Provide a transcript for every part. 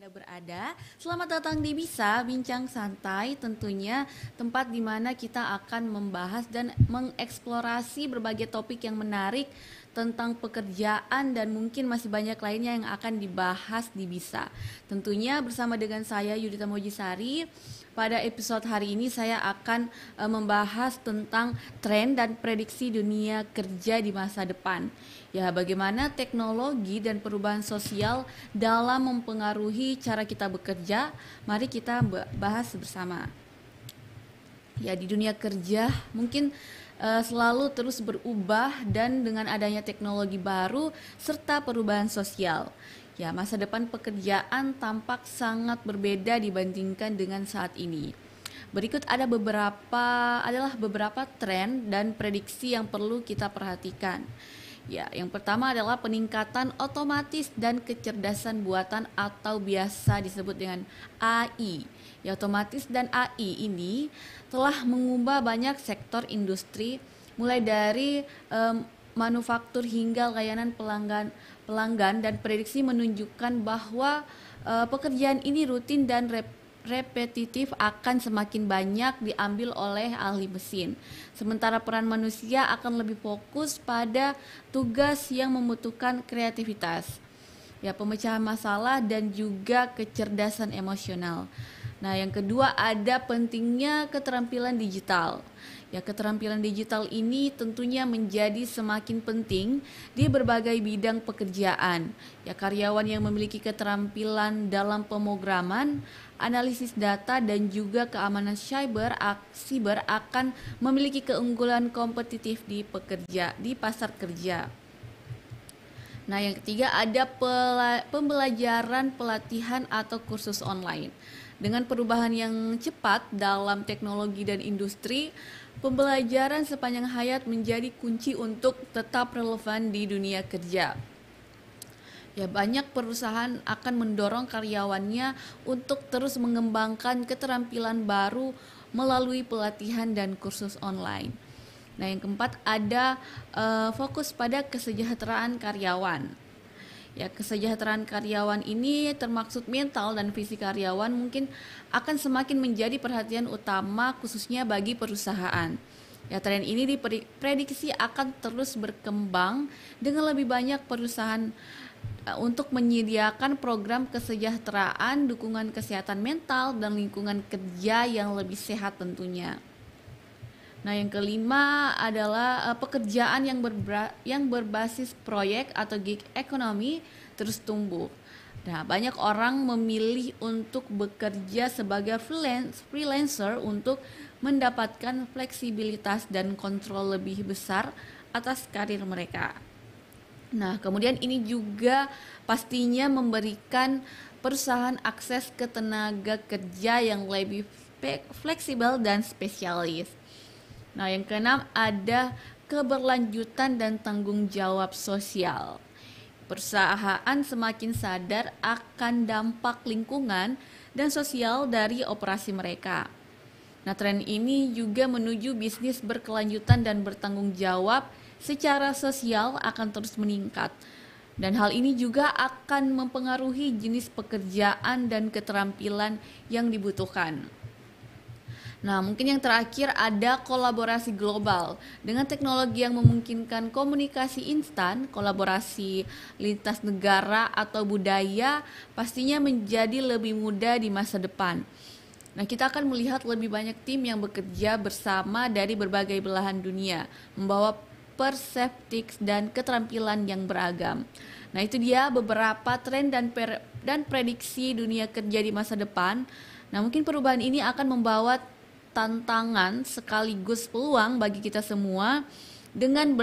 Anda berada. Selamat datang di Bisa Bincang Santai, tentunya tempat di mana kita akan membahas dan mengeksplorasi berbagai topik yang menarik tentang pekerjaan dan mungkin masih banyak lainnya yang akan dibahas di Bisa. Tentunya bersama dengan saya Yudita Mojisari. Pada episode hari ini saya akan membahas tentang tren dan prediksi dunia kerja di masa depan. Ya, bagaimana teknologi dan perubahan sosial dalam mempengaruhi cara kita bekerja. Mari kita bahas bersama. Ya, di dunia kerja mungkin selalu terus berubah dan dengan adanya teknologi baru serta perubahan sosial. Ya, masa depan pekerjaan tampak sangat berbeda dibandingkan dengan saat ini. Berikut adalah beberapa tren dan prediksi yang perlu kita perhatikan. Ya, yang pertama adalah peningkatan otomatis dan kecerdasan buatan atau biasa disebut dengan AI. Ya, otomatis dan AI ini telah mengubah banyak sektor industri mulai dari manufaktur hingga layanan pelanggan dan prediksi menunjukkan bahwa pekerjaan ini rutin dan repetitif akan semakin banyak diambil oleh ahli mesin. Sementara peran manusia akan lebih fokus pada tugas yang membutuhkan kreativitas, ya, pemecahan masalah dan juga kecerdasan emosional. Nah, yang kedua ada pentingnya keterampilan digital. Ya, keterampilan digital ini tentunya menjadi semakin penting di berbagai bidang pekerjaan. Ya, karyawan yang memiliki keterampilan dalam pemrograman, analisis data dan juga keamanan cyber akan memiliki keunggulan kompetitif di pasar kerja. Nah, yang ketiga ada pembelajaran, pelatihan atau kursus online. Dengan perubahan yang cepat dalam teknologi dan industri, pembelajaran sepanjang hayat menjadi kunci untuk tetap relevan di dunia kerja. Ya, banyak perusahaan akan mendorong karyawannya untuk terus mengembangkan keterampilan baru melalui pelatihan dan kursus online. Nah, yang keempat ada fokus pada kesejahteraan karyawan. Ya, kesejahteraan karyawan ini termaksud mental dan fisik karyawan mungkin akan semakin menjadi perhatian utama khususnya bagi perusahaan. Ya, tren ini diprediksi akan terus berkembang dengan lebih banyak perusahaan untuk menyediakan program kesejahteraan, dukungan kesehatan mental dan lingkungan kerja yang lebih sehat tentunya. Nah, yang kelima adalah pekerjaan yang berbasis proyek atau gig economy terus tumbuh. Nah, banyak orang memilih untuk bekerja sebagai freelancer untuk mendapatkan fleksibilitas dan kontrol lebih besar atas karir mereka. Nah, kemudian ini juga pastinya memberikan perusahaan akses ke tenaga kerja yang lebih fleksibel dan spesialis. Nah, yang keenam ada keberlanjutan dan tanggung jawab sosial. Perusahaan semakin sadar akan dampak lingkungan dan sosial dari operasi mereka. Nah, tren ini juga menuju bisnis berkelanjutan dan bertanggung jawab secara sosial akan terus meningkat. Dan hal ini juga akan mempengaruhi jenis pekerjaan dan keterampilan yang dibutuhkan. Nah, mungkin yang terakhir ada kolaborasi global. Dengan teknologi yang memungkinkan komunikasi instan, kolaborasi lintas negara atau budaya pastinya menjadi lebih mudah di masa depan. Nah, kita akan melihat lebih banyak tim yang bekerja bersama dari berbagai belahan dunia, membawa perspektif dan keterampilan yang beragam. Nah, itu dia beberapa tren dan prediksi dunia kerja di masa depan. Nah, mungkin perubahan ini akan membawa tantangan sekaligus peluang bagi kita semua. Dengan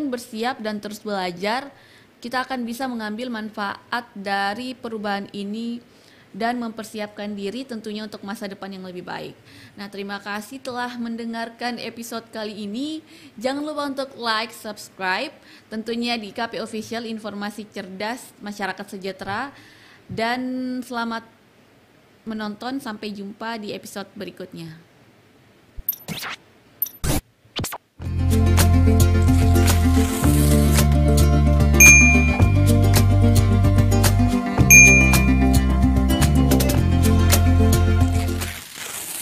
bersiap dan terus belajar, kita akan bisa mengambil manfaat dari perubahan ini dan mempersiapkan diri tentunya untuk masa depan yang lebih baik. Nah, terima kasih telah mendengarkan episode kali ini. Jangan lupa untuk like, subscribe tentunya di KP Official, informasi cerdas masyarakat sejahtera, dan selamat menonton. Sampai jumpa di episode berikutnya.